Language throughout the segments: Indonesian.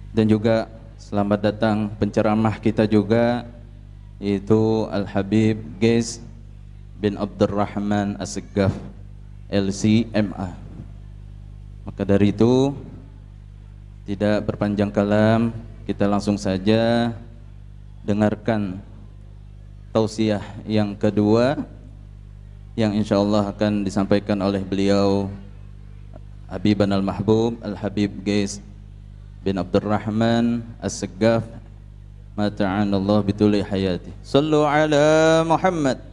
Dan juga selamat datang penceramah kita juga, yaitu Al-Habib Ghais bin Abdurrahman As-Seggaf LCMA. Maka dari itu tidak berpanjang kalam, kita langsung saja dengarkan tausiah yang kedua yang insyaallah akan disampaikan oleh beliau Habiban Al-Mahbub Al-Habib Ghais bin Abdurrahman As-Seggaf mata'anallah bituli hayati. Sallu ala Muhammad.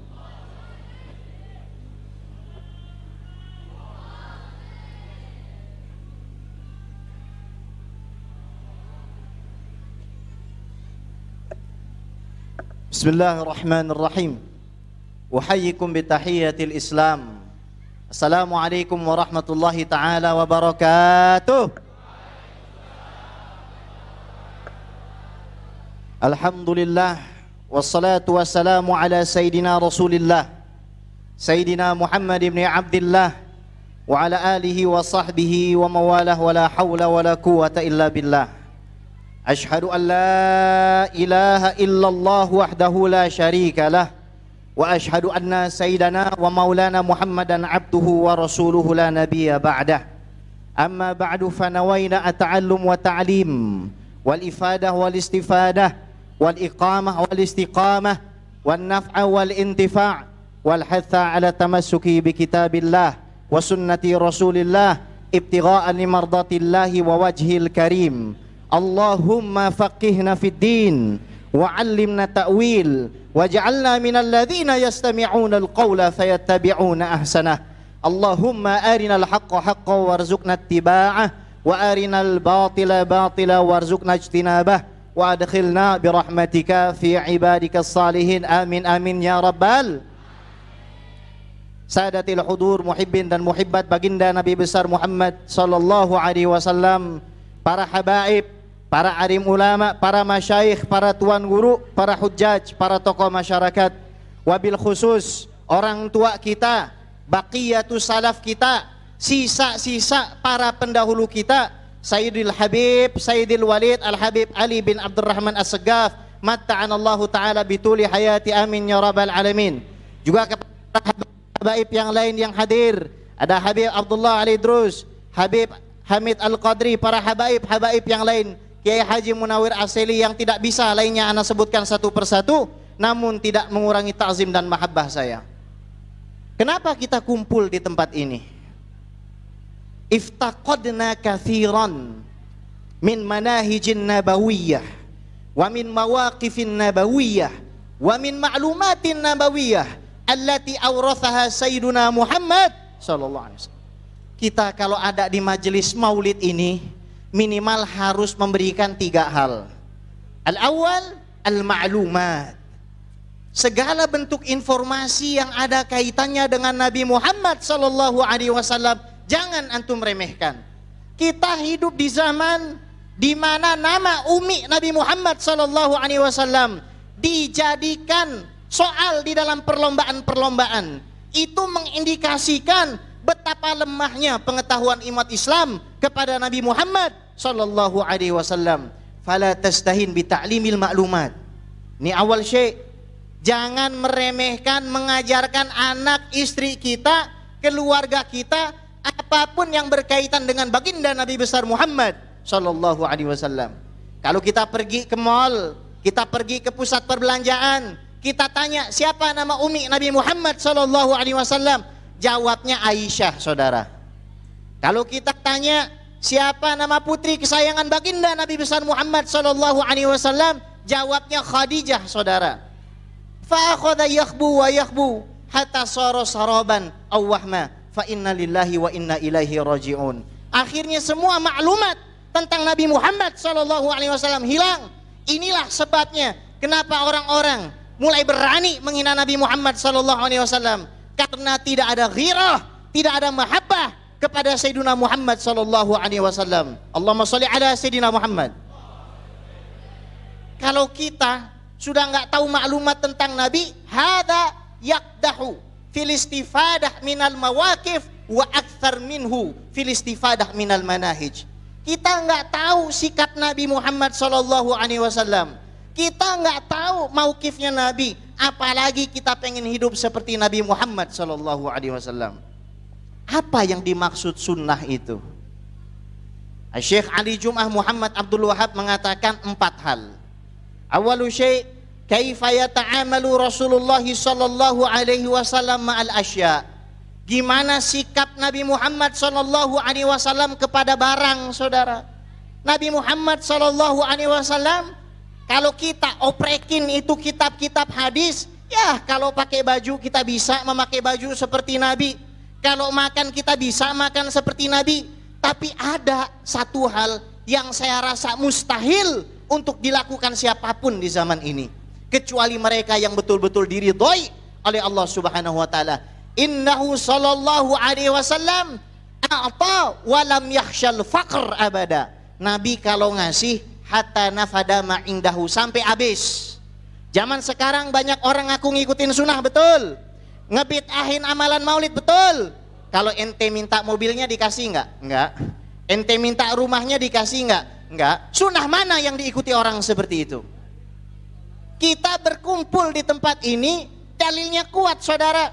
Bismillahirrahmanirrahim. Uhayyikum bitahiyyatil Islam. Assalamualaikum warahmatullahi taala wabarakatuh. Alhamdulillah wassalatu wassalamu ala sayyidina Rasulillah Sayyidina Muhammad ibn Abdillah wa ala alihi wa sahbihi wa mawalah wa la hawla wa la quwwata illa billah. Ashhadu an la ilaha illallah wahdahu la syarika lah wa ashhadu anna sayyidana wa maulana Muhammadan abduhu wa rasuluhu la nabiyya ba'dah. Amma ba'du fa nawayna at-ta'allum wa ta'lim wal ifadah wal istifadah wal iqamah wal istiqamah wal naf'a wal intifa' wal hatha ala tamassuki bi kitabillah wa sunnati rasulillah ibtigha'a li mardatillahi wa wajhil karim. Allahumma faqihna fid din wa 'allimna ta'wil waj'alna minal ladzina yastami'una al-qawla fayattabi'una ahsanah. Allahumma arinal haqqa haqqan warzuqna ittiba'ah wa arinal batila batila warzuqna ijtinabah wa adkhilna birahmatika fi ibadikas salihin. Amin amin ya rabbal. Sadatil hudur, muhibbin dan muhibbat baginda Nabi besar Muhammad sallallahu alaihi wasallam, para habaib, para alim ulama, para masyayikh, para tuan guru, para hujjaj, para tokoh masyarakat, wabil khusus orang tua kita, baqiyatu salaf kita, sisa-sisa para pendahulu kita, Sayyidil Habib, Sayyidil Walid Al-Habib Ali bin Abdurrahman As-Seggaf, matta'anallahu ta'ala bituli hayati, amin ya rabbal alamin. Juga kepada habaib yang lain yang hadir, ada Habib Abdullah Ali Drus, Habib Hamid Al-Qadri, para habaib yang lain, Kiai Haji Munawir Aseli yang tidak bisa lainnya ana sebutkan satu persatu, namun tidak mengurangi ta'zim dan mahabbah saya. Kenapa kita kumpul di tempat ini? Iftaqadna kathiran min manahijin nabawiyah wa min mawaqifin nabawiyah wa min ma'lumatin nabawiyah allati awrathaha Sayyiduna Muhammad sallallahu alaihi wasallam. Kita kalau ada di majelis maulid ini minimal harus memberikan 3 hal. Al-awwal al-ma'lumat. Segala bentuk informasi yang ada kaitannya dengan Nabi Muhammad sallallahu alaihi wasallam jangan antum remehkan. Kita hidup di zaman di mana nama Umi Nabi Muhammad sallallahu alaihi wasallam dijadikan soal di dalam perlombaan-perlombaan. Itu mengindikasikan betapa lemahnya pengetahuan umat Islam kepada Nabi Muhammad sallallahu alaihi wasallam. Fala tastahin bi ta'limil ma'lumat. Ini awal syai'. Jangan meremehkan mengajarkan anak, istri kita, keluarga kita, apapun yang berkaitan dengan baginda Nabi besar Muhammad sallallahu alaihi wasallam. Kalau kita pergi ke mall, kita pergi ke pusat perbelanjaan, kita tanya siapa nama Umi Nabi Muhammad sallallahu alaihi wasallam, jawabnya Aisyah, saudara. Kalau kita tanya siapa nama putri kesayangan baginda Nabi besar Muhammad sallallahu alaihi wasallam, jawabnya Khadijah, saudara. Fa akhadha yakhbu wa yakhbu hatta sara saraban aw wahma fa inna lillahi wa inna ilaihi raji'un. Akhirnya semua maklumat tentang Nabi Muhammad sallallahu alaihi wasallam hilang. Inilah sebabnya kenapa orang-orang mulai berani menghina Nabi Muhammad sallallahu alaihi wasallam, karena tidak ada ghirah, tidak ada mahabbah kepada Sayyidina Muhammad sallallahu alaihi wasallam. Allahumma shalli ala Sayyidina Muhammad. Kalau kita sudah enggak tahu maklumat tentang Nabi, hada yakdahu fil istifadah minal mawaqif wa akthar minhu fil istifadah minal manahij. Kita nggak tahu sikap Nabi Muhammad Sallallahu Alaihi Wasallam. Kita nggak tahu mauqifnya Nabi. Apalagi kita pengen hidup seperti Nabi Muhammad Sallallahu Alaihi Wasallam. Apa yang dimaksud sunnah itu? Syekh Ali Jum'ah Muhammad Abdul Wahab mengatakan 4 hal. Awalu syai' kaifa yata'amalu Rasulullah sallallahu alaihi wasallam ma'al asya. Gimana sikap Nabi Muhammad sallallahu alaihi wasallam kepada barang, saudara? Nabi Muhammad sallallahu alaihi wasallam kalau kita oprekin itu kitab-kitab hadis, ya kalau pakai baju kita bisa memakai baju seperti Nabi. Kalau makan kita bisa makan seperti Nabi. Tapi ada satu hal yang saya rasa mustahil untuk dilakukan siapapun di zaman ini, kecuali mereka yang betul-betul diridhoi oleh Allah Subhanahu wa taala. Innahu sallallahu alaihi wasallam a'ta wa lam yakhshal faqr abada. Nabi kalau ngasih hatta nafada ma indahu, sampai habis. Zaman sekarang banyak orang ngaku ngikutin sunnah, betul. Ngebid'ahin amalan maulid, betul. Kalau ente minta mobilnya dikasih enggak? Enggak. Ente minta rumahnya dikasih enggak? Enggak. Sunnah mana yang diikuti orang seperti itu? Kita berkumpul di tempat ini, dalilnya kuat, saudara.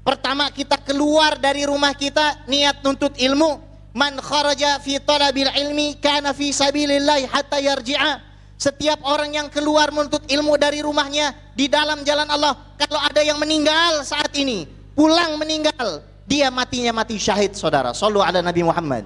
Pertama, kita keluar dari rumah kita niat nuntut ilmu. Man kharaja fi talabil ilmi kana fi sabilillah hatta yarji'a. Setiap orang yang keluar menuntut ilmu dari rumahnya di dalam jalan Allah, kalau ada yang meninggal saat ini, pulang meninggal, dia matinya mati syahid, saudara. Shallu ala Nabi Muhammad.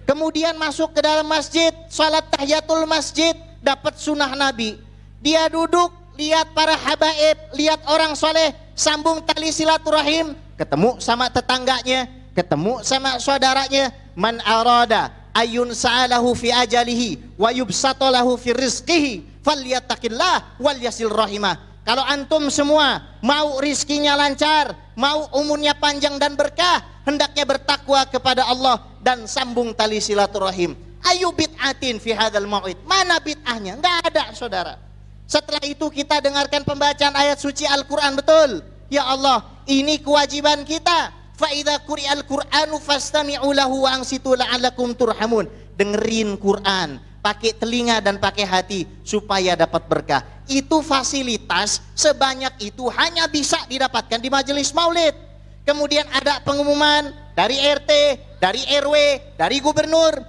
Kemudian masuk ke dalam masjid, salat tahiyatul masjid, dapat sunnah Nabi. Dia duduk, lihat para habaib, lihat orang soleh, sambung tali silaturahim, ketemu sama tetangganya, ketemu sama saudaranya. Man arada ayun sa'alahu fi ajalihi wa yubsatalahu fi rizqihi falyattaqillah wal yasil rahimah. Kalau antum semua mau rizkinya lancar, mau umurnya panjang dan berkah, hendaknya bertakwa kepada Allah dan sambung tali silaturahim. Ayu bid'atin fi hadzal mau'id. Mana bid'ahnya? Enggak ada, saudara. Setelah itu kita dengarkan pembacaan ayat suci Al-Qur'an, betul. Ya Allah, ini kewajiban kita. Fa idza quri'al Qur'anu fastami'u lahu wa ansitu la'allakum turhamun. Dengerin Quran, pakai telinga dan pakai hati supaya dapat berkah. Itu fasilitas sebanyak itu hanya bisa didapatkan di majelis maulid. Kemudian ada pengumuman dari RT, dari RW, dari gubernur.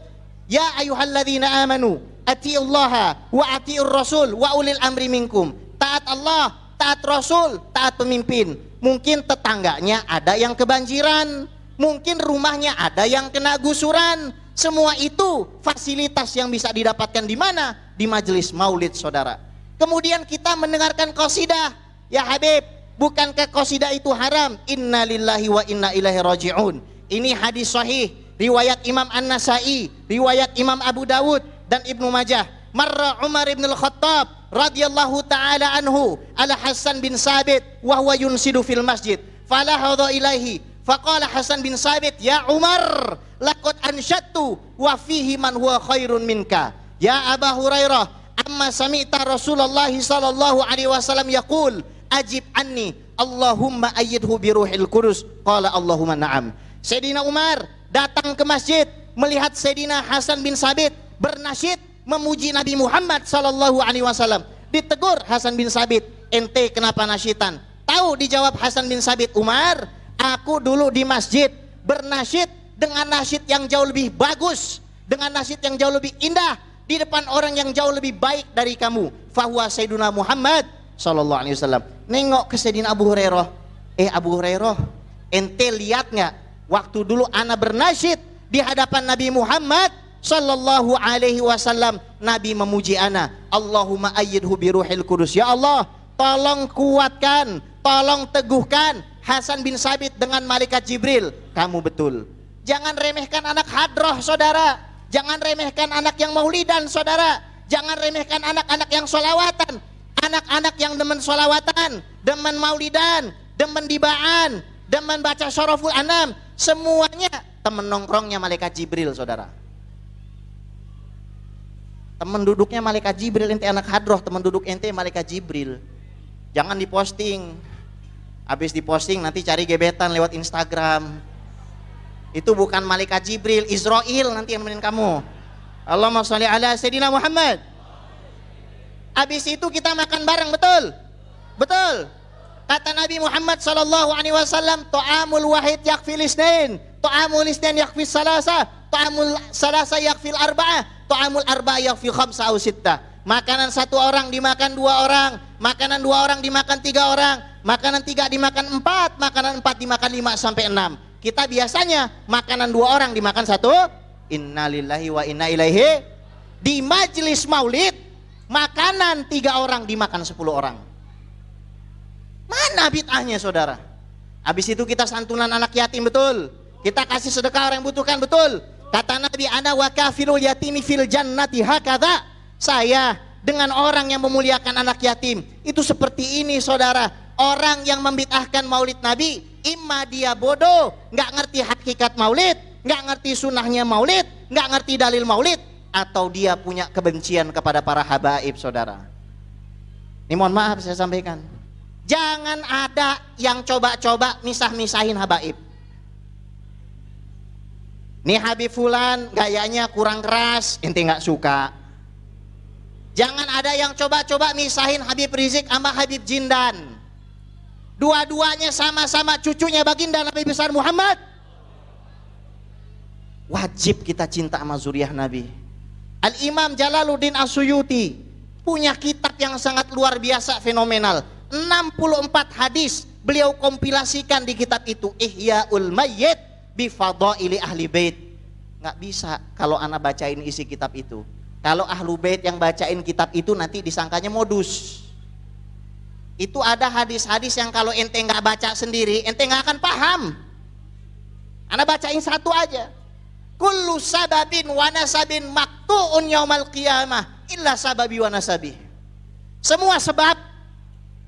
Ya ayyuhalladzina amanu atiullaha wa atiur rasul wa ulil amri minkum. Taat Allah, taat Rasul, taat pemimpin. Mungkin tetangganya ada yang kebanjiran, mungkin rumahnya ada yang kena gusuran. Semua itu fasilitas yang bisa didapatkan di mana? Di majelis maulid, saudara. Kemudian kita mendengarkan qasidah. Ya Habib, bukankah qasidah itu haram? Inna lillahi wa inna ilaihi raji'un. Ini hadis sahih, riwayat Imam An-Nasai, riwayat Imam Abu Dawud dan Ibnu Majah. Marra Umar ibn al-Khattab radhiyallahu ta'ala anhu ala Hasan bin Sabit wa huwa yunsidu fil masjid. Falahadha ilaihi faqala Hasan bin Sabit, ya Umar, laqad ansyadtu wa fihi man huwa khairun minka. Ya Aba Hurairah, amma sami'ta Rasulullah sallallahu alaihi wasallam yaqul ajib anni Allahumma ayyidhu bi ruhil qudus. Qala Allahumma na'am. Sayyidina Umar datang ke masjid melihat Sayyidina Hasan bin Sabit bernasyid memuji Nabi Muhammad sallallahu alaihi wasallam. Ditegur Hasan bin Sabit, ente kenapa nasyidan? Tahu dijawab Hasan bin Sabit, Umar, aku dulu di masjid bernasyid dengan nasyid yang jauh lebih bagus, dengan nasyid yang jauh lebih indah di depan orang yang jauh lebih baik dari kamu. Fahuwa Sayyiduna Muhammad sallallahu alaihi wasallam. Nengok ke Sayyidina Abu Hurairah. Abu Hurairah, ente lihat nggak waktu dulu ana bernasyid di hadapan Nabi Muhammad sallallahu alaihi wasallam, Nabi memuji ana, Allahumma ayyidhu bi ruhil qudus. Ya Allah, tolong kuatkan, tolong teguhkan Hasan bin Sabit dengan malaikat Jibril. Kamu betul. Jangan remehkan anak hadroh, saudara. Jangan remehkan anak yang maulidan, saudara. Jangan remehkan anak-anak yang sholawatan. Anak-anak yang demen sholawatan, demen maulidan, demen dibaan, demen baca syaraful anam, semuanya temen nongkrongnya malaikat Jibril, saudara. Teman duduknya malaikat Jibril, ente anak hadroh, teman duduk ente malaikat Jibril. Jangan diposting. Habis diposting nanti cari gebetan lewat Instagram. Itu bukan malaikat Jibril, Israel nanti yang nemenin kamu. Allahumma sholli ala Sayyidina Muhammad. Habis itu kita makan bareng, betul? Betul. Kata Nabi Muhammad sallallahu alaihi wasallam, ta'amul wahid yakfil isnain, ta'amul isnain yakfil salasa, ta'amul salasa yakfil arba'ah, ta'amul arba'ah yakfil khamsa aw sittah. Makanan satu orang dimakan dua orang, makanan dua orang dimakan tiga orang, makanan tiga dimakan empat, makanan empat dimakan 5 sampai 6. Kita biasanya makanan dua orang dimakan satu. Innalillahi wa inna ilaihi. Di majelis maulid makanan 3 orang dimakan 10 orang. Mana bid'ahnya saudara? Habis itu kita santunan anak yatim, betul? Kita kasih sedekah orang yang butuhkan, betul? Kata Nabi, ana wa kafilul yatimi fil jannati hakadha. Saya dengan orang yang memuliakan anak yatim itu seperti ini saudara. Orang yang membid'ahkan maulid Nabi, imma dia bodoh, nggak ngerti hakikat maulid, nggak ngerti sunnahnya maulid, nggak ngerti dalil maulid, atau dia punya kebencian kepada para habaib saudara. Ini mohon maaf saya sampaikan. Jangan ada yang coba-coba misah-misahin habaib. Nih Habib Fulan gayanya kurang keras, ente nggak suka. Jangan ada yang coba-coba misahin Habib Rizik sama Habib Jindan. Dua-duanya sama-sama cucunya baginda Nabi besar Muhammad. Wajib kita cinta sama zuriyah Nabi. Al-Imam Jalaluddin As-Suyuti punya kitab yang sangat luar biasa, fenomenal. 64 hadis beliau kompilasikan di kitab itu, Ihya'ul Mayyit bi Fadaili Ahli Bait. Nggak bisa kalau anak bacain isi kitab itu. Kalau Ahlu Bait yang bacain kitab itu nanti disangkanya modus. Itu ada hadis-hadis yang kalau ente nggak baca sendiri, ente nggak akan paham. Anak bacain satu aja. Kullu sababin wa nasabin maktu'un yaumal qiyamah illa sababi wa nasabi. Semua sebab,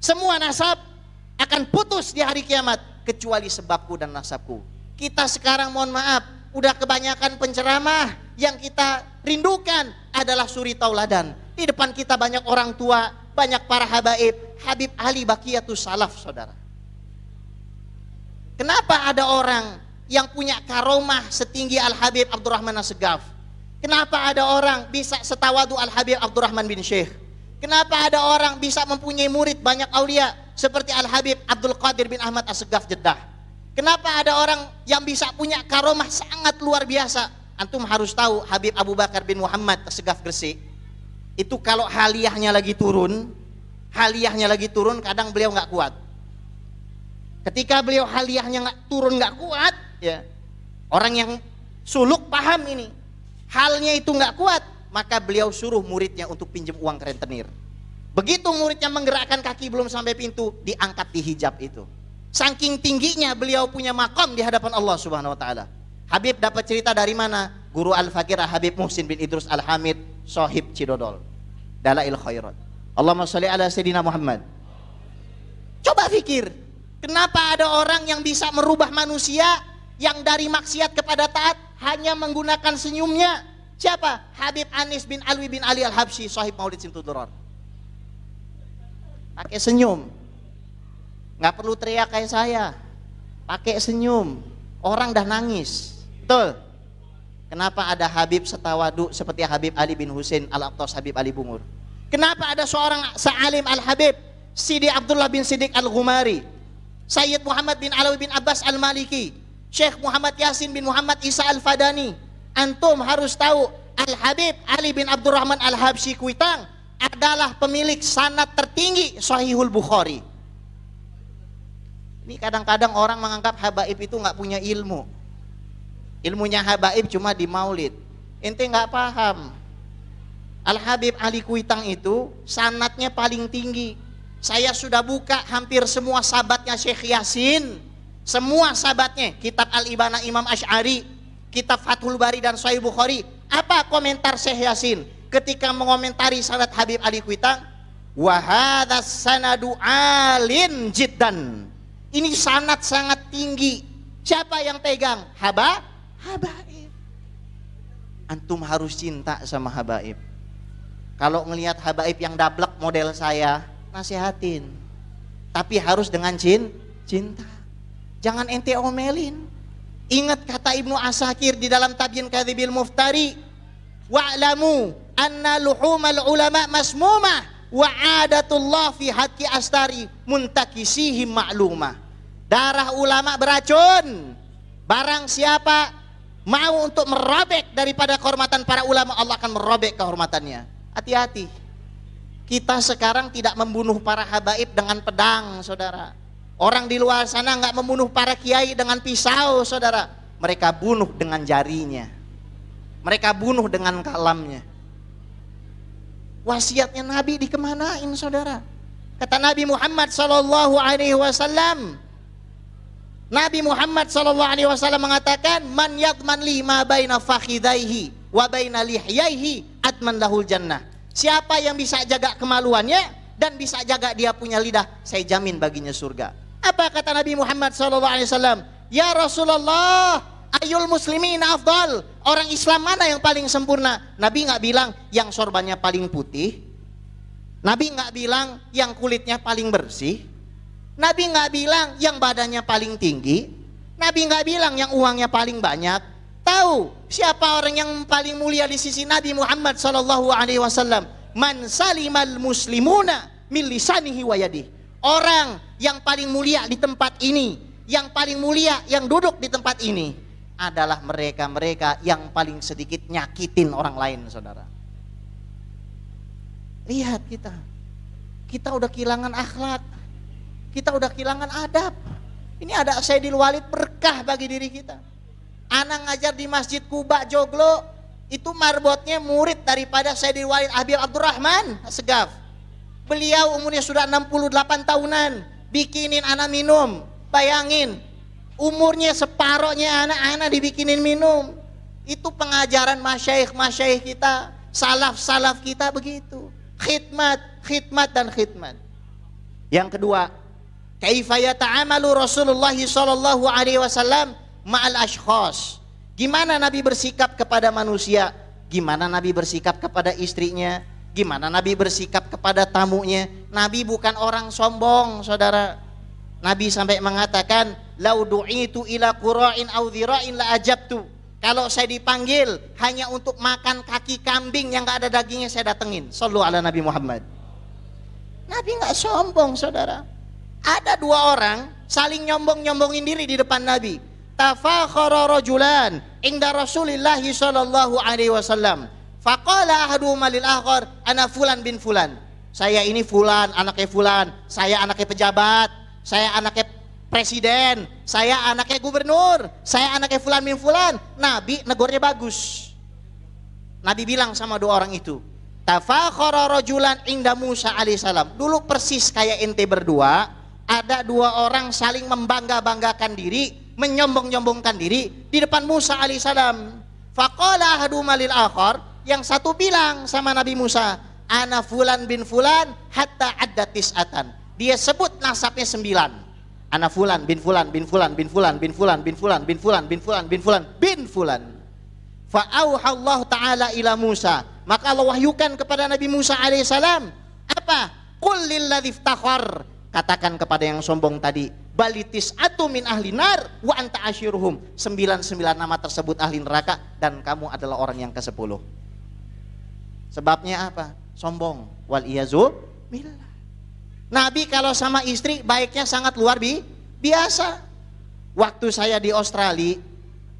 semua nasab akan putus di hari kiamat kecuali sebabku dan nasabku. Kita sekarang mohon maaf, udah kebanyakan penceramah, yang kita rindukan adalah suri tauladan. Di depan kita banyak orang tua, banyak para habaib, Habib Ali Baqiyatus Salaf saudara. Kenapa ada orang yang punya karomah setinggi Al-Habib Abdurrahman As-Segaf? Kenapa ada orang bisa setawadu Al-Habib Abdurrahman bin Syekh? Kenapa ada orang bisa mempunyai murid banyak aulia seperti Al-Habib Abdul Qadir bin Ahmad As-Segaf Jeddah? Kenapa ada orang yang bisa punya karomah sangat luar biasa? Antum harus tahu Habib Abu Bakar bin Muhammad As-Segaf Gresik itu kalau haliyahnya lagi turun kadang beliau nggak kuat. Ketika beliau haliyahnya nggak kuat, ya orang yang suluk paham ini, halnya itu nggak kuat, maka beliau suruh muridnya untuk pinjam uang ke rentenir. Begitu muridnya menggerakkan kaki belum sampai pintu, diangkat di hijab itu. Saking tingginya beliau punya makom di hadapan Allah Subhanahu Wa Taala. Habib dapat cerita dari mana? Guru Al-Fakir Habib Muhsin bin Idrus Al-Hamid, Sohib Cidodol, Dalail Khairat. Allahumma sholli ala Sayyidina Muhammad. Coba pikir, kenapa ada orang yang bisa merubah manusia yang dari maksiat kepada taat hanya menggunakan senyumnya? Siapa? Habib Anis bin Alwi bin Ali Al-Habsyi, Sohib Maulid Simtudurar. Pakai senyum, nggak perlu teriak kayak saya, pakai senyum, orang dah nangis. Betul. Kenapa ada Habib setawadu seperti Habib Ali bin Husain Al-Aqtas Habib Ali Bungur? Kenapa ada seorang Sa'alim Al-Habib Sidi Abdullah bin Siddiq Al-Ghumari, Sayyid Muhammad bin Alawi bin Abbas Al-Maliki, Syekh Muhammad Yasin bin Muhammad Isa Al-Fadani? Antum harus tahu Al-Habib Ali bin Abdurrahman Al-Habsyi Kuitang adalah pemilik sanad tertinggi Sahihul Bukhari. Ini kadang-kadang orang menganggap habaib itu nggak punya ilmu. Ilmunya habaib cuma di maulid. Ente nggak paham. Al-Habib Ali Kuitang itu sanadnya paling tinggi. Saya sudah buka hampir semua sahabatnya Syekh Yasin, semua sahabatnya, kitab Al-Ibana Imam Asy'ari, kitab Fathul Bari dan Sahih Bukhari. Apa komentar Syekh Yasin ketika mengomentari sanad Habib Ali Kuitang? Wa hadzas sanadu alin jiddan. Ini sanad sangat tinggi. Siapa yang pegang? Habaib. Antum harus cinta sama habaib. Kalau ngelihat habaib yang dablek model saya, nasihatin. Tapi harus dengan cinta. Jangan ente omelin. Ingat kata Ibnu Asakir di dalam Tabyin Kadhibil Muftari, wa'lamu anna luhumal ulama masmumah wa adatullah fi haqqi astari muntakisihim ma'lumah. Darah ulama beracun. Barang siapa mau untuk merobek daripada kehormatan para ulama, Allah akan merobek kehormatannya. Hati-hati. Kita sekarang tidak membunuh para habaib dengan pedang, saudara. Orang di luar sana nggak membunuh para kiai dengan pisau, saudara. Mereka bunuh dengan jarinya. Mereka bunuh dengan kalamnya. Wasiatnya Nabi dikemanain, saudara? Kata Nabi Muhammad sallallahu alaihi wasallam, Nabi Muhammad sallallahu alaihi wasallam mengatakan, man yadman li ma baina fakhidaihi wa baina lihyaihi adman lahul jannah. Siapa yang bisa jaga kemaluannya dan bisa jaga dia punya lidah, saya jamin baginya surga. Apa kata Nabi Muhammad SAW? Ya Rasulullah, ayul muslimin afdal. Orang Islam mana yang paling sempurna? Nabi nggak bilang yang sorbannya paling putih. Nabi nggak bilang yang kulitnya paling bersih. Nabi nggak bilang yang badannya paling tinggi. Nabi nggak bilang yang uangnya paling banyak. Tahu siapa orang yang paling mulia di sisi Nabi Muhammad SAW? Man salimal muslimuna min lisanihi wa yadihi. Orang yang paling mulia di tempat ini, yang paling mulia yang duduk di tempat ini adalah mereka-mereka yang paling sedikit nyakitin orang lain, saudara. Lihat kita udah kehilangan akhlak, kita udah kehilangan adab. Ini ada Sayyidil Walid, berkah bagi diri kita. Anak ngajar di Masjid Kuba Joglo, itu marbotnya murid daripada Sayyidil Walid Habib Abdurrahman As-Segaf. Beliau umurnya sudah 68 tahunan, bikinin anak minum. Bayangin, umurnya separohnya anak-anak dibikinin minum. Itu pengajaran masyaikh kita, salaf kita begitu. Khidmat dan khidmat. Yang kedua, kaifa yata'amalu Rasulullah sallallahu alaihi wasallam ma'al ashkhas. Gimana Nabi bersikap kepada manusia? Gimana Nabi bersikap kepada istrinya? Gimana Nabi bersikap kepada tamunya? Nabi bukan orang sombong, saudara. Nabi sampai mengatakan, lau du'itu ila qura'in au dhira'in la ajabtu. Kalau saya dipanggil hanya untuk makan kaki kambing yang gak ada dagingnya, saya datengin. Sallu ala Nabi Muhammad. Nabi gak sombong, saudara. Ada dua orang saling nyombong-nyombongin diri di depan Nabi. Tafakhara rajulan inda Rasulillahi sallallahu alaihi wasallam. Faqala ahaduhuma lil akhar, ana fulan bin fulan. Saya ini fulan, anaknya fulan. Saya anaknya pejabat. Saya anaknya presiden. Saya anaknya gubernur. Saya anaknya fulan bin fulan. Nabi negornya bagus. Nabi bilang sama dua orang itu, tafakhara rajulan inda Musa alaihissalam. Dulu persis kayak ente berdua, ada dua orang saling membangga-banggakan diri, menyombong-nyombongkan diri di depan Musa alaihissalam. Faqala ahaduhuma lil akhar, yang satu bilang sama Nabi Musa, ana fulan bin fulan hatta adda tis'atan. Dia sebut nasabnya 9. Ana fulan bin fulan bin fulan bin fulan bin fulan bin fulan bin fulan bin fulan bin fulan bin fulan. Fa auhallahu ta'ala ila Musa. Maka Allah wahyukan kepada Nabi Musa alaihissalam, apa? Qul lilladzi iftakhar. Katakan kepada yang sombong tadi, balitis atu min ahli nar wa anta asyiruhum. 99 nama tersebut ahli neraka dan kamu adalah orang yang ke-10. Sebabnya apa? Sombong. Wal iyazu billah. Nabi kalau sama istri baiknya sangat luar biasa. Waktu saya di Australia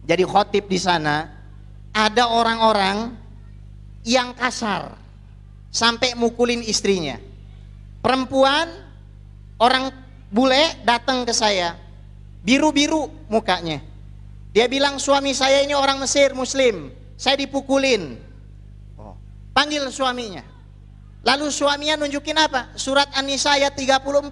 jadi khotib di sana, ada orang-orang yang kasar sampai mukulin istrinya. Perempuan, orang bule datang ke saya, biru-biru mukanya. Dia bilang, suami saya ini orang Mesir Muslim, saya dipukulin. Panggil suaminya. Lalu suaminya nunjukin apa? Surat An-Nisa ayat 34.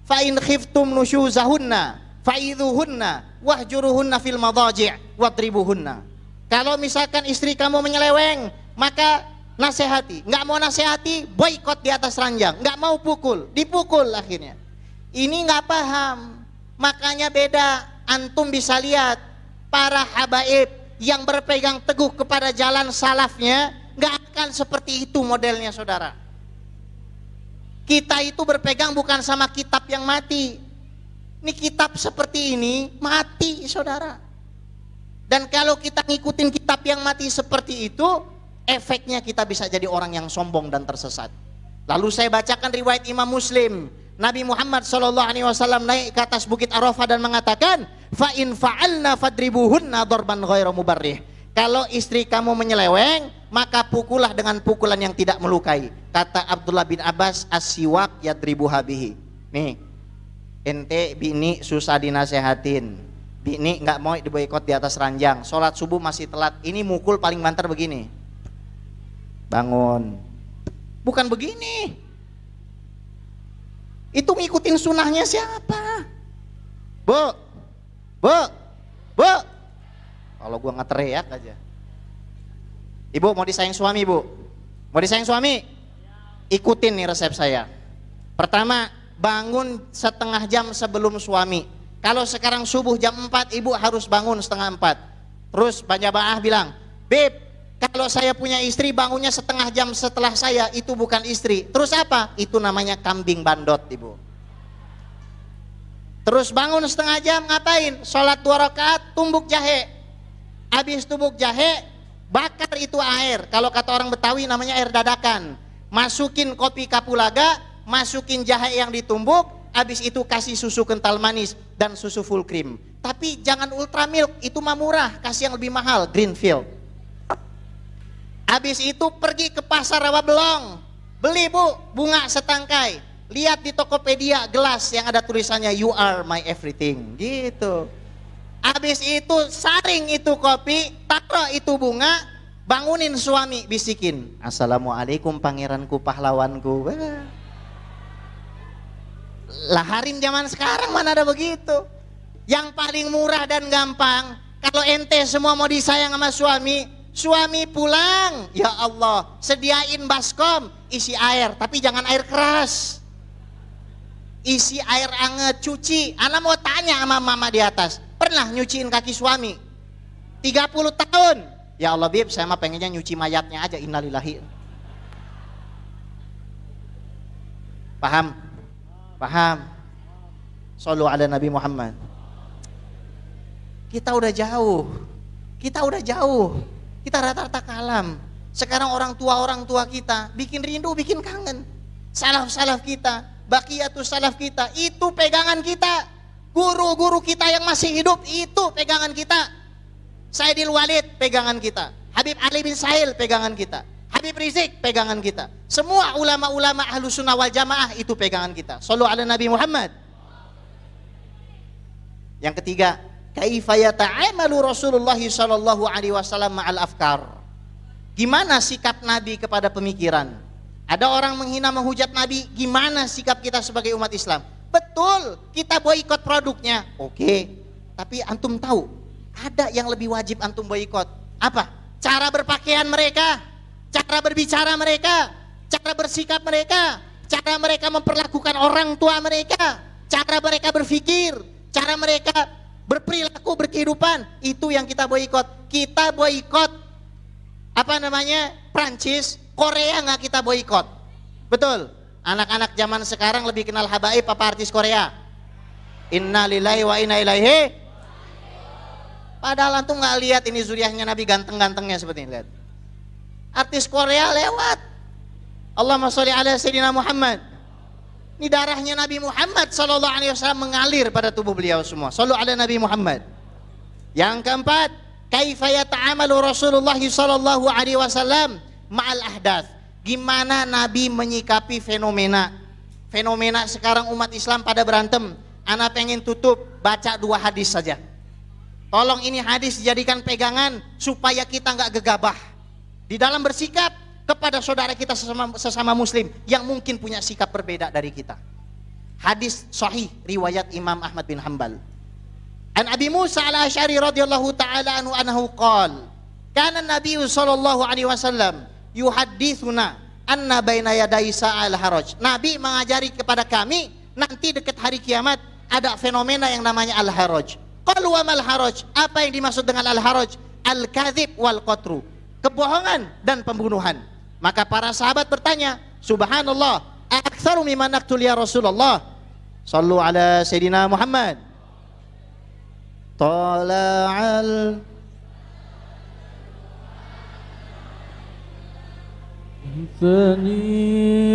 Fa in khiftum nusyuzahunna fa'idhuhunna wahjuruhunna fil madaji' wadribuhunna. Kalau misalkan istri kamu menyeleweng, maka nasihati. Enggak mau nasihati, boikot di atas ranjang. Enggak mau pukul, dipukul akhirnya. Ini enggak paham. Makanya beda. Antum bisa lihat para habaib yang berpegang teguh kepada jalan salafnya, nggak akan seperti itu modelnya, saudara. Kita itu berpegang bukan sama kitab yang mati. Ini kitab seperti ini mati, saudara. Dan kalau kita ngikutin kitab yang mati seperti itu, efeknya kita bisa jadi orang yang sombong dan tersesat. Lalu saya bacakan riwayat Imam Muslim. Nabi Muhammad SAW naik ke atas bukit Arafah dan mengatakan, fa in fa'alna fadribuhunna darban ghairu mubarrih. Kalau istri kamu menyeleweng, maka pukullah dengan pukulan yang tidak melukai. Kata Abdullah bin Abbas, as-siwak yadribuha bihi. Nih, ente bini susah dinasehatin, bini nggak mau diboikot di atas ranjang, sholat subuh masih telat, ini mukul paling banter begini. Bangun. Bukan begini. Itu ngikutin sunnahnya siapa? Bu, bu, bu. Kalau gua nggak teriak aja. Ibu mau disayang suami, bu? Mau disayang suami? Ikutin nih resep saya. Pertama, bangun setengah jam sebelum suami. Kalau sekarang subuh jam 4, ibu harus bangun setengah 4. Terus jamaah bilang, Beb, kalau saya punya istri bangunnya setengah jam setelah saya, itu bukan istri. Terus apa? Itu namanya kambing bandot, ibu. Terus bangun setengah jam ngapain? Sholat 2 rakaat, tumbuk jahe. Habis tumbuk jahe, bakar itu air. Kalau kata orang Betawi namanya air dadakan. Masukin kopi kapulaga, masukin jahe yang ditumbuk, habis itu kasih susu kental manis dan susu full cream. Tapi jangan ultra milk, itu mah murah, kasih yang lebih mahal, Greenfield. Habis itu pergi ke pasar Rawa Belong, beli bu bunga setangkai, lihat di Tokopedia gelas yang ada tulisannya You Are My Everything, gitu. Habis itu saring itu kopi, taruh itu bunga, bangunin suami, bisikin, Assalamualaikum pangeranku pahlawanku. Lah harim zaman sekarang mana ada begitu. Yang paling murah dan gampang, kalau ente semua mau disayang sama suami, suami pulang, ya Allah, sediain baskom, isi air, tapi jangan air keras. Isi air anget, cuci. Ana mau tanya sama mama di atas, pernah nyuciin kaki suami? 30 tahun. Ya Allah, Bib, saya mah pengennya nyuci mayatnya aja, innalillahi. Paham? Paham? Shallu ala Nabi Muhammad. Kita udah jauh. Kita udah jauh. Kita rata-rata kalam. Sekarang orang tua kita bikin rindu, bikin kangen. Salaf-salaf kita, baqiyatus salaf kita, itu pegangan kita. Guru-guru kita yang masih hidup, itu pegangan kita. Sayyidil Walid pegangan kita. Habib Ali bin Sa'il pegangan kita. Habib Rizik pegangan kita. Semua ulama-ulama Ahlus Sunnah wal Jamaah itu pegangan kita. Shallu ala Nabi Muhammad. Yang ketiga, kaifa yata'amalu Rasulullah sallallahu alaihi wasallam ma'al afkar. Gimana sikap Nabi kepada pemikiran? Ada orang menghina menghujat Nabi, gimana sikap kita sebagai umat Islam? Betul, kita boikot produknya. Oke. Tapi antum tahu, ada yang lebih wajib antum boikot. Apa? Cara berpakaian mereka, cara berbicara mereka, cara bersikap mereka, cara mereka memperlakukan orang tua mereka, cara mereka berpikir, cara mereka berperilaku, berkehidupan, itu yang kita boikot. Kita boikot Prancis, Korea nggak kita boikot. Betul. Anak-anak zaman sekarang lebih kenal habaib apa artis Korea? Inna lillahi wa inna ilaihi. Padahal antum nggak lihat ini zuriahnya Nabi ganteng-gantengnya seperti ini, lihat. Artis Korea lewat. Allahumma sholli ala sayyidina Muhammad. Ini darahnya Nabi Muhammad sallallahu alaihi wasallam mengalir pada tubuh beliau semua. Shallu ala Nabi Muhammad. Yang keempat, kaifa yata'amalu Rasulullah sallallahu alaihi wasallam ma'al ahdath. Gimana Nabi menyikapi fenomena? Fenomena sekarang umat Islam pada berantem. Ana pengen tutup baca 2 hadis saja. Tolong ini hadis dijadikan pegangan supaya kita nggak gegabah di dalam bersikap kepada saudara kita sesama muslim yang mungkin punya sikap berbeda dari kita. Hadis sahih riwayat Imam Ahmad bin Hanbal. An Abi Musa al-Asy'ari radhiyallahu taala anhu qala, kana Nabi sallallahu alaihi wasallam yuhadditsuna anna baina yaday sa'al haraj. Nabi mengajari kepada kami nanti dekat hari kiamat ada fenomena yang namanya al-haraj. Qalu wa mal haraj? Apa yang dimaksud dengan al-haraj? Al-kadzib wal qatru. Kebohongan dan pembunuhan. Maka para sahabat bertanya, subhanallah, aktsaru mimma naqtul ya Rasulullah. Shallu ala sayyidina Muhammad. Tala'al ثنيات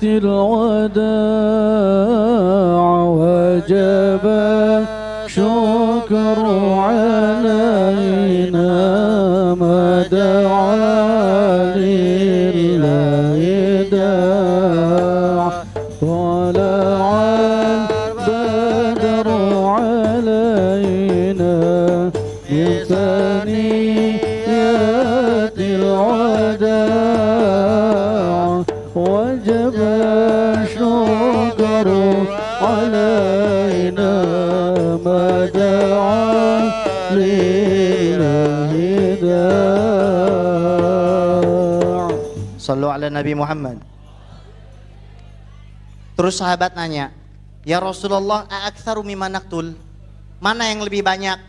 الوداع وجب شكر علينا ما دعا لله داع طلع البدر علينا من ثنيات الوداع وجب الشكر علينا ما دعا لله داع. Sallu ala Nabi Muhammad. Terus sahabat nanya, ya Rasulullah, a'aktsaru mimma naqtul? Mana yang lebih banyak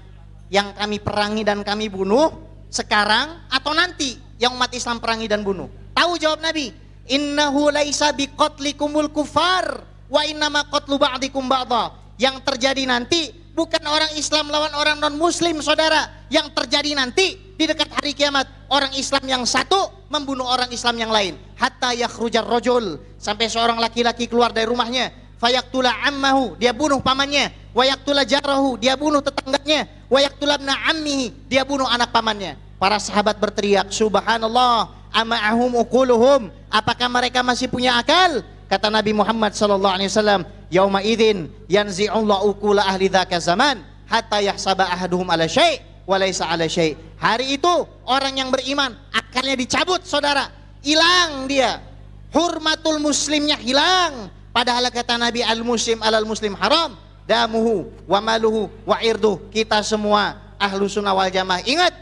yang kami perangi dan kami bunuh sekarang atau nanti yang umat Islam perangi dan bunuh? Tahu jawab Nabi, innahu laisa biqatlikumul kufar wa innama qatlu ba'dikum ba'dha. Yang terjadi nanti bukan orang Islam lawan orang non muslim, saudara. Yang terjadi nanti di dekat hari kiamat, orang Islam yang satu membunuh orang Islam yang lain. Hatta yakhrujar rajul, sampai seorang laki-laki keluar dari rumahnya, fayaktula ammahu, dia bunuh pamannya, wayaktula jarahu, dia bunuh tetangganya, wayaktula ibna ammihi, dia bunuh anak pamannya. Para sahabat berteriak, subhanallah, ama'ahum uquluhum, apakah mereka masih punya akal? Kata Nabi Muhammad sallallahu alaihi wasallam, yauma idzin yanzi'ullahu uqula ahli dzaka zaman hatta yahsaba ahaduhum ala syai' wa laisa ala syai'. Hari itu orang yang beriman akalnya dicabut, saudara. Hilang dia. Hurmatul muslimnya hilang. Padahal kata Nabi, al-muslim alal muslim haram damuhu wa maluhu wa irduh. Kita semua ahlu sunnah wal jamaah ingat,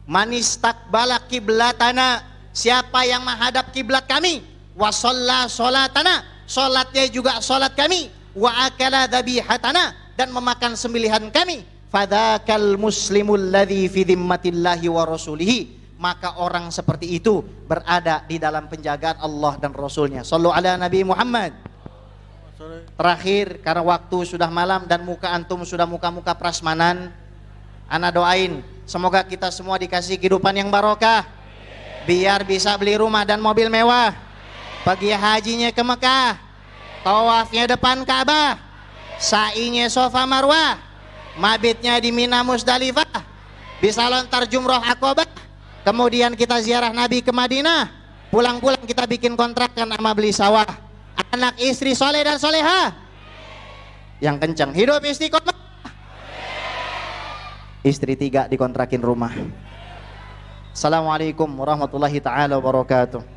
manistakbala kiblatana, siapa yang menghadap kiblat kami, wa shalla sholatana, sholatnya juga sholat kami, wa akala dhabihatana, dan memakan sembelihan kami, fadzakal muslimul ladzi fi dhimmatillahi wa rasulihi, maka orang seperti itu berada di dalam penjagaan Allah dan Rasulnya. Sallu ala Nabi Muhammad. Terakhir, karena waktu sudah malam dan muka antum sudah muka-muka prasmanan, ana doain semoga kita semua dikasih kehidupan yang barokah, biar bisa beli rumah dan mobil mewah, pergi hajinya ke Mekah, tawafnya depan Ka'bah, sa'inya Safa Marwah, mabitnya di Mina Musdalifah, bisa lontar jumroh Aqabah, kemudian kita ziarah Nabi ke Madinah, pulang-pulang kita bikin kontrakan sama beli sawah, anak istri soleh dan soleha yang kencang, hidup istiqomah, istri 3 dikontrakin rumah. Assalamualaikum warahmatullahi taala wabarakatuh.